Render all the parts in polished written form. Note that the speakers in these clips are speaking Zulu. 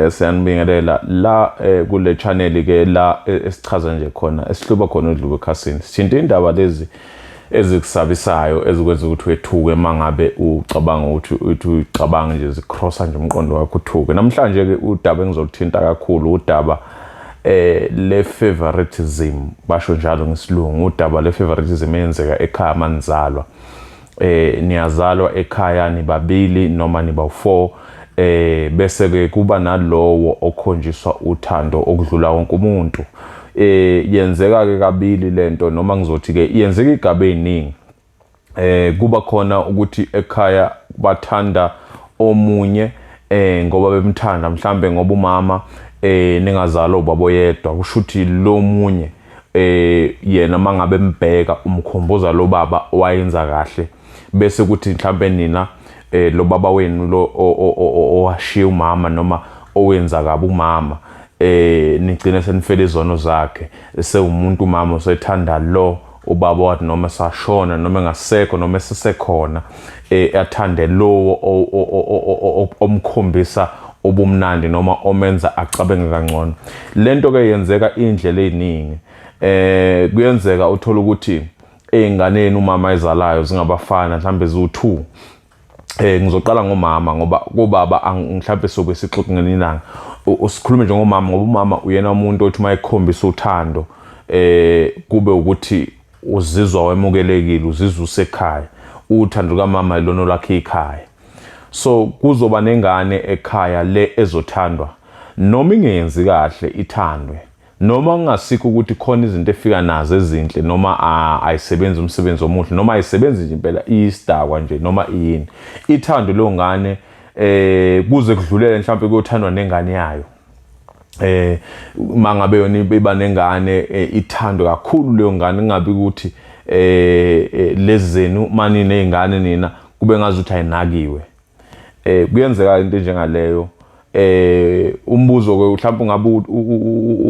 Siyanibingelela la kule channel ke la esichaza nje khona esihluba khona udluko ekhasini. Sithinta indaba lezi ezikusabisayo ezikwenza ukuthi wethuke mangabe ucabanga ukuthi ucabanga nje zicrossa nje umqondo wakho uthuke. Namhlanje ke udaba engizolithinta kakhulu udaba le favoritism basho njalo ngesilungu udaba le favoritism eyenzeka ekhaya manizalwa. Niyazalwa ekhaya nibabili noma niba4 bese ke kuba nalowo okhonjiswa uthando okudlula wonke umuntu. Yenzeka ke kabili lento noma ngizothi ke yenzeka igabe eziningi. Kuba khona ukuthi ekhaya bathanda omunye ngoba bemthanda mhlambe ngoba umama ningazalwa ubaba oyedwa kusho ukuthi lo munye yena mangabe mbheka umkhomboza lo baba wayenza kahle bese kuthi mhlambe nina lo baba wenu lo owashiya umama noma owenza kabi umama nigcine senifela izono zakhe sewumuntu umama osethanda lo ubaba wathi noma sashona noma engasekho noma esesekhona athande lo omkhombisa obumnandi noma omenza acabenge kangcono. Lento ke yenzeka indlela eziningi. Kuyenzeka uthola ukuthi einganeni umama ezalayo zingabafana mhlambe zu2. Ngizoqala ngomama ngoba kubaba mhlambe soke sixoxe ngeninanga usikhulume nje ngomama ngoba umama uyena umuntu othi mayikhombisa uthando kube ukuthi uzizwa wemukelekile uzizwa usekhaya uthando kaMama ilono lakhe ekhaya. So kuzoba nengane ekhaya le ezothandwa noma ingenzi kahle ithandwe noma kungasikho ukuthi khona izinto efika nazo ezinhle noma ayisebenzi umsebenzi omuhle noma ayisebenzi nje impela isidakwa nje noma yini ithando lo ngane kuze kudlulele mhlawumbe kuyothandwa nengane yayo. Mangabe yona iba nengane ithando kakhulu leyo ngane ngabe ukuthi lezi zenu mani nezingane nina kube ngazuthi ayinakiwe. Kuyenzeka into njengaleyo. Umbuzo ke mhlawumbe ngabe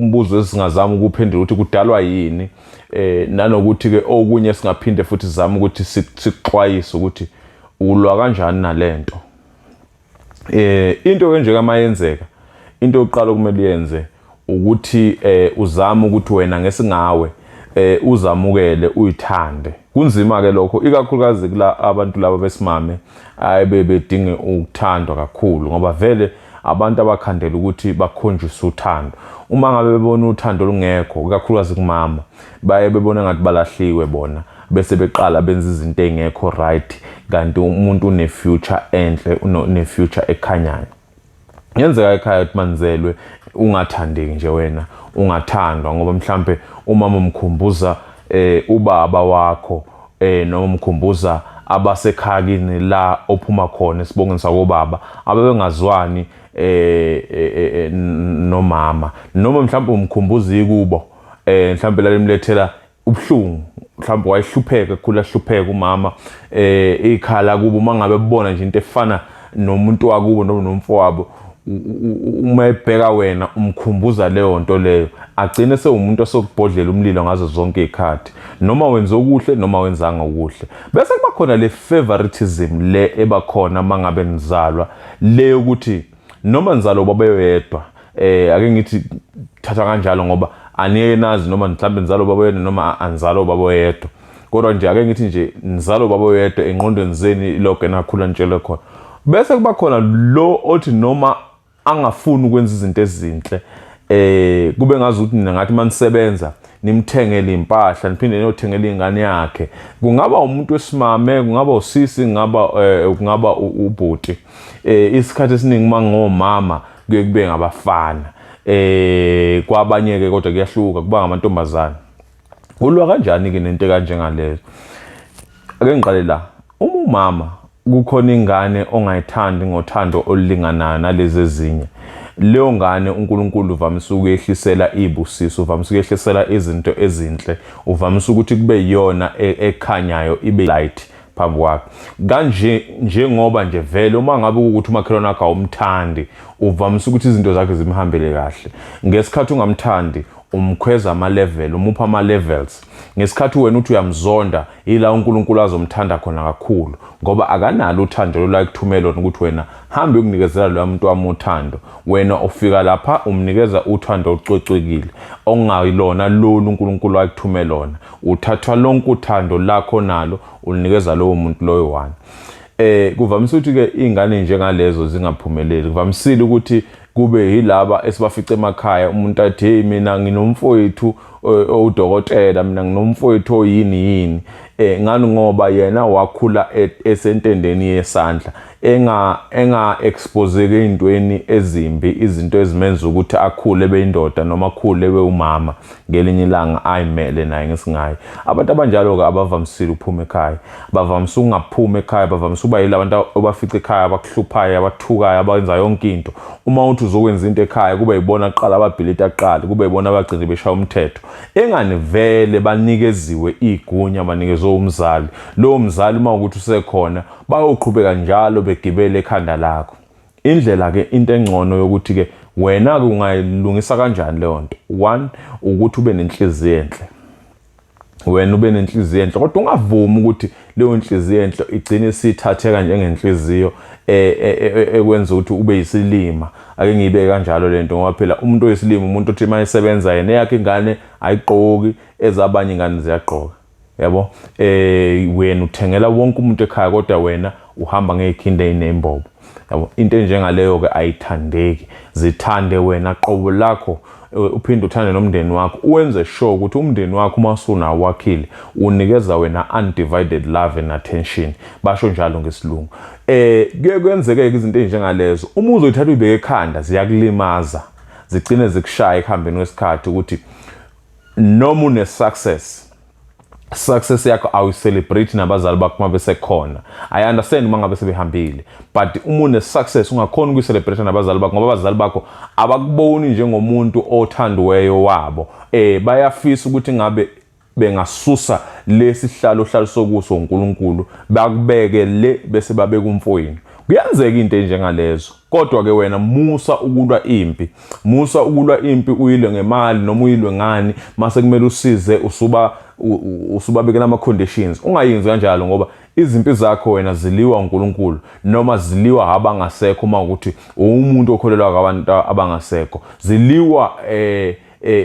umbuzo esingazama ukuphendula ukuthi kudalwa yini nanokuthi ke okunye singaphinde futhi sizama ukuthi sixwayise ukuthi ulwa kanjani nalento. Into nje kamayenzeka into yokuqala okumele yenze ukuthi uzama ukuthi wena ngesingawe uzamukele uyithande. Kunzima ke lokho ikakhulukazi kula abantu laba besimame ayebedinge ukuthandwa kakhulu ngoba vele abantu abakhandela ukuthi bakhonjiswe uthando. Uma ngabe bebona uthando lungekho ikakhulukazi kumama baye bebona ngathi balahliwe bona bese beqala benza izinto ezingekho right kanti umuntu une future enhle une future ekhanyayo. Yenzeka ekhaya ukuthi manzelwe ungathandeki nje wena ungathandwa ngoba mhlambe umama umkhumbuza ubaba wakho noma umkhumbuza abasekhakini la ophuma khona esibongeni sakobaba abebengazwani nomama noma mhlambe umkhumbuza ikubo mhlambe lalemlethela ubhlungu mhlambe wayehlupheka khula hlupheka umama ikhala kubo mangabe bebona nje into efana nomuntu wakubo noma nomfowabo uma ebheka wena umkhumbuza leyo nto leyo agcine sewumuntu osokubhodlela umlilo ngazo zonke izikhathi noma wenza okuhle noma wenzanga okuhle. Bese kuba khona le favoritism le ebakhona mangabe nizalwa le ukuthi noma nizalo baba yedwa ake ngithi thatha kanjalo ngoba aniye nazi noma mhlambe nizalo baba yedwa noma anzalo baba yedwa kodwa nje ake ngithi nje nizalo baba yedwa enqondweni zeni lokho enakhula ntshele khona. Bese kuba khona lo othi noma angafuni ukwenza izinto ezinhle kube ngazuthi nina ngathi manisebenza nimthengele impahla niphinde niyothengela ingane yakhe kungaba umuntu wesimame kungaba usisi kungaba ubhuti isikhathi esiningi mangomama kuye kube ngabafana kwabanye ke kodwa kuyahluka kuba ngamantombazana. Ulwa kanjani ke nento kanje ngalezo? Ake ngiqale la umama kukhona ingane ongayithandi ngothando olinganayo nalezi ezinye leyo ngane uNkulunkulu uvamisa ukuyehlisela ibusiso uvamisa ukuyehlisela izinto ezinhle uvamisa ukuthi kube yiyona ekhanyayo ibe light phambi kwakhe kanje njengoba nje vele uma ngabe ukuthi umakhelwane wakhe awumthandi uvamisa ukuthi izinto zakhe zimhambele kahle ngesikhathi ungamthandi umkhweza ama-level, umupha ama-levels. Ngesikhathi wena uthi uyamzonda, ila uNkulunkulu azomthanda khona kakhulu, ngoba akanalo uthando lolakuthume lona ukuthi wena hambe ukunikezela loya muntu wami uthando. Wena ufika lapha umnikeza uthando olucwecwekile okungayilona lolu uNkulunkulu akuthume lona. Uthatha lonke uthando lakho nalo ulinikeza lowo muntu loyo one. Kuvamise ukuthi ke ingane njengalezo zingaphumeleli. Kuvamisile ukuthi kube yilaba esibafica emakhaya, umuntu athi hey mina nginomfowethu udokotela, mina nginomfowethu oyini ngani ngoba yena wakhula esentendeni yesandla, exposeke ezintweni ezimbi, izinto ezimenza ukuthi akhule beyindoda noma akhule beumama ngelinye ilanga ayimele naye ngesingayi. Abantu abanjalo ke abavamisile ukuphuma ekhaya, bavamise ukungaphuma ekhaya, bavamise ukuba yila abantu obafica ekhaya abakuhluphayo, abathukayo, abenza yonke into. Uma uthi uzokwenza into ekhaya kube yibona aqala ababhilita aqala, kube yibona abagcina beshaya umthetho. Engane vele banikeziwe igunya, banikezwe umzali. Lo mzali uma ukuthi usekhona bayoqhubeka njalo begibele ekhanda lakho. Indlela ke into engcono yokuthi ke wena ke ungayilungisa kanjani leyo nto. One, ukuthi ube nenhliziyo enhle. Wena ube nenhliziyo enhle, kodwa ungavumi ukuthi leyo nhliziyo enhle igcine isithatheka njengenhliziyo ekwenza ukuthi ube yisilima. Ake ngiyibeke kanjalo lento ngoba phela umuntu oyisilima umuntu othi mayisebenza yena yakhe ingane ayigqoki, ezabanye ingane ziyagqoka. Yabo? Wena uthengela wonke umuntu ekhaya kodwa wena uhamba ngezikhinde ezinembobo. Yabo? Into enjengaleyo ke ayithandeki. Zithande wena qobo lakho, uphinde uthande nomndeni wakho, uwenze sure ukuthi umndeni wakho uma usuna wakhile unikeza wena undivided love and attention. Basho njalo ngesilungu. Kuye kwenzeke izinto ezinjengalezo. Uma uzothatha uyibeke ekhanda ziyakulimaza. Zigcine zikushaya ekuhambeni kwesikhathi ukuthi noma une success yakho awucelebrate nabazali bakho uma besekhona. I understand uma ngabe sebehambile, but uma une success ungakhona ukuyicelebrate nabazali bakho ngoba abazali bakho abakuboni njengomuntu othandiweyo wabo. Bayafisa ukuthi ngabe bengasusa lesi hlalo sokuso uNkulunkulu bakubeke le bese babeka umfoyini. Kuyenzeka into enjengalezo, kodwa ke wena musa ukulwa impi. Musa ukulwa impi uyile ngemali noma uyilwe ngani, mase kumele usize usubabekela ama conditions. Ungayenzi kanjalo ngoba izimpi zakho wena ziliwa uNkulunkulu noma ziliwa abangasekho uma ukuthi umuntu okholelwa kwabantu abangasekho. Ziliwa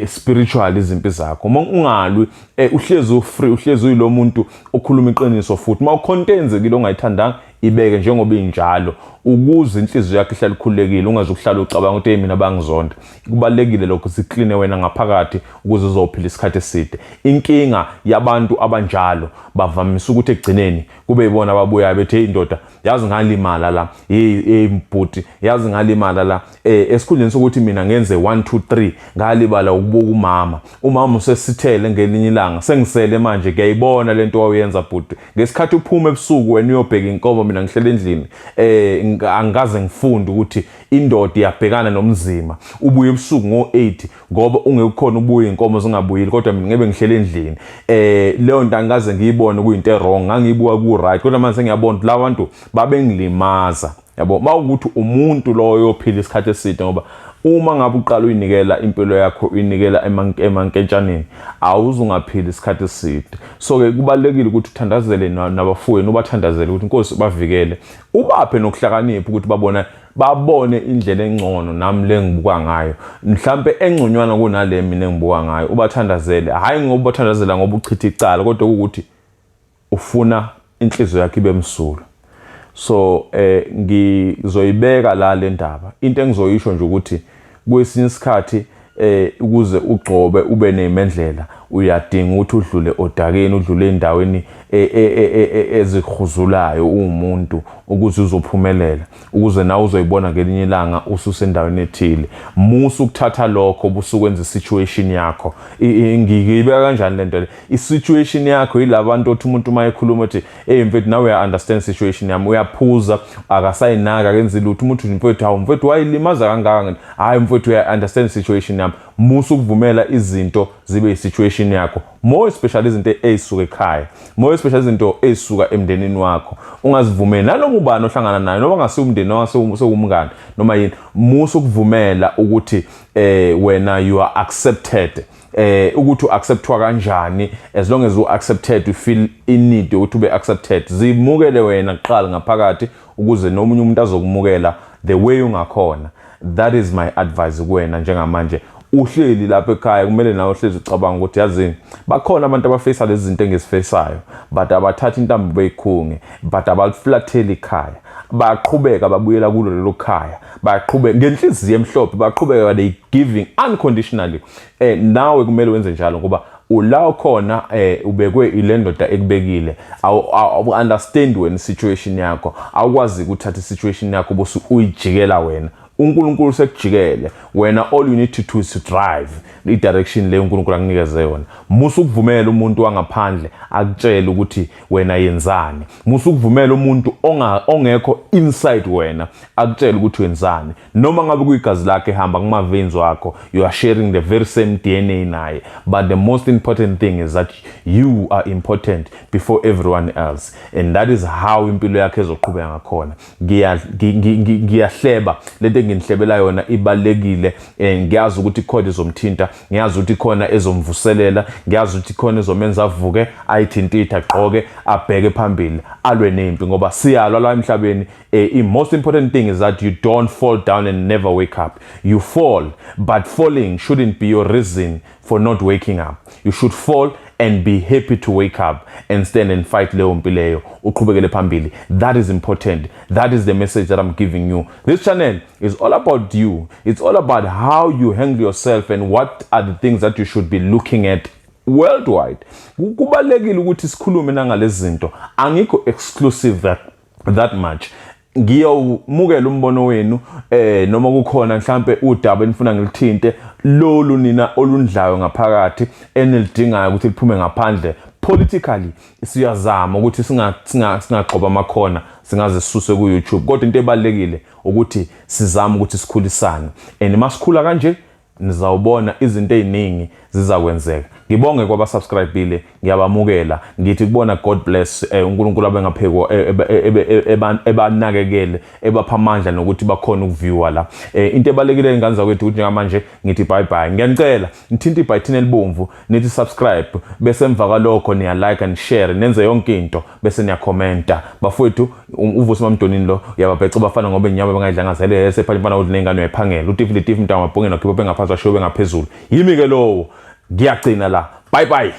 spiritual izimpi zakho. Uma ungalwi uhlezi ufree, uhlezi uyilo muntu okhuluma iqiniso futhi. Uma ucontenzekile ongayithandanga ibeke njengoba injalo ukuze inhliziyo yakhe ihlale ikhululekile, ungazukuhlala ucabanga ukuthi hey mina bangizonda. Kubalekile lokho sikline wena ngaphakathi ukuze uzophila isikhathi eside. Inkinga yabantu abanjalo bavamisa ukuthi egcineni kube yibona ababuya bethi hey indoda yazi ngalimala la, hey mbhuti yazi ngalimala la, esikhundleni sokuthi mina ngenze 1 2 3 ngalibala ukubuka umama usesithele ngelinye ilanga sengisele manje ngiyayibona lento owayenza bhuti. Ngesikhathi uphuma ebusuku wena uyobheka inkomo, mina ngihlele endlini, angaze ngifunde ukuthi indoda iyabhekana nomzima. Ubuye ebusuku ngo8 ngoba ungekukhona ubuye inkomo zingabuyile, kodwa mina ngebe ngihlele endlini. Leyo nto angaze ngiyibone kuyinto wrong, ngangiyibuka ku right, kodwa manje ngiyabona la bantu babengilimaza. Yabo? Mawukuthi umuntu loyo ophila isikhathi eside, ngoba uma ngabe uqala uyinikela impilo yakho, uyinikela emankentshaneni, awuzungaphila isikhathi eside. So ke kubalekile ukuthi uthandazele nabafowenu, ubathandazele ukuthi inkosi bavikele, ubaphe nokuhlakanipha ukuthi babone indlela engcono nami le ngibuka ngayo, mhlambe engconywana kunale mina engibuka ngayo. Ubathandazele, hayi ngoba ubathandazela ngoba uchitha icala, kodwa ukuthi ufuna inhliziyo yakhe ibe msulwa. So ngizoyibeka la le ndaba. Into engizoyisho nje ukuthi kwesinye isikhathi ukuze ugcobe ube nemendlela uyadinga ukuthi udlule odakeni, udlule endaweni ezikhuzulayo umuntu ukuze uzophumelela, ukuze nawe uzoyibona ngelinye ilanga ususendaweni ethile. Musa ukuthatha lokho busukwenza situation yakho. Ngiyibeka kanjani lento le? I-situation yakho yilabantu othi umuntu mayekhuluma ethi hey mfethu nawe uya understand situation yami, uyaphuza akasayinaka akenzi lutho. Umuntu mfethu hawu mfethu wayilimaza kangaka, hayi mfethu uya understand situation yami. Musa ukuvumela izinto zibe i-situation yakho. more especially izinto ezisuka ekhaya, more especially izinto ezisuka emndenini wakho. Ungazivumeli nanoma ubani ohlangana naye noma ngasiyo umndeni noma sewumngane noma yini, musu ukuvumela ukuthi wena you are accepted. Ukuthi uacceptwa kanjani, as long as you accepted, you feel in need ukuthi ube accepted. Zimukele wena kuqala ngaphakathi ukuze nomunye umuntu azokumukela the way ungakhona. That is my advice kuwena njengamanje. Uhleli lapha ekhaya kumele nawe uhlezi ucabanga ukuthi yazini bakhona abantu abafeyisa lezi zinto engizifesayo, but abathatha intambo beyikhunge, but abaliflathela ikhaya, bayaqhubeka babuyela kulo lelo khaya, bayaqhubeka ngenhliziyo emhlophe, bayaqhubeka they giving unconditionally. Nawe kumele wenze njalo ngoba ulawo khona ubekwe ilendoda ekubekile. Awu understand wena situation yakho, awukwazi ukuthatha situation yakho bose uyijikela wena. uNkulunkulu sekujikele wena, all you need to do is to drive the direction le uNkulunkulu akunikeze yona. Musu ukuvumela umuntu wangaphandle akutshela ukuthi wena yenzani. Musu ukuvumela umuntu ongekho inside wena akutshela ukuthi wenzani. Noma ngabe kuyigazi lakhe ehamba kuma veins wakho, you are sharing the very same DNA naye, but the most important thing is that you are important before everyone else, and that is how impilo yakhe ezoqhubeka ngakhona. Ngiyahleba lento nginhlebela yona ibalekile, ngiyazi ukuthi ikhona izomthinta, ngiyazi ukuthi ikhona ezomvuselela, ngiyazi ukuthi ikhona ezomenza avuke ayithintithe agqoke abheke phambili alwe nempi, ngoba siyalwa la emhlabeni. The most important thing is that you don't fall down and never wake up. You fall, but falling shouldn't be your reason for not waking up. You should fall and be happy to wake up and stand and fight leyo mpileyo uqhubekele phambili. That is important. That is the message that I'm giving you. This channel is all about you. It's all about how you handle yourself and what are the things that you should be looking at worldwide. Kubalekile ukuthi sikhulume nangalezi zinto, angikho exclusive that much. Ngiyawumukela umbono wenu, noma kukhona mhlambe udaba enifuna ngilithinte lolu nina olundlayo ngaphakathi enilidingayo ukuthi liphume ngaphandle. Politically siyazama ukuthi singaqoba amakhona singaze sisuse ku YouTube, kodwa into ebalekile ukuthi sizama ukuthi sikhulisane, and masikhula kanje nizawubona izinto eziningi zizakwenzeka. Ngibonge kwabasubscribile, ngiyabamukela, ngithi kubona God bless, uNkulunkulu abengapheko ebanakekele, ebapha amandla nokuthi bakhona ukuviewa la. Into ebalekile ingane zakwethu ukuthi njengamanje ngithi bye bye. Ngiyanicela nithinta ibhathini elibomvu, nithi subscribe, bese emva kalokho niya like and share, nenze yonke into bese niya commenta. Bafowethu uvusi mamdonini lo yababheca bafana ngoba inyama bengayidlangazele esephalipana udlengane uyaphangela utifile mntana mabhongeni nokhipha bengaphansi washo bengaphezulu. Yimi ke lowo ngiyagcina la. Bye bye.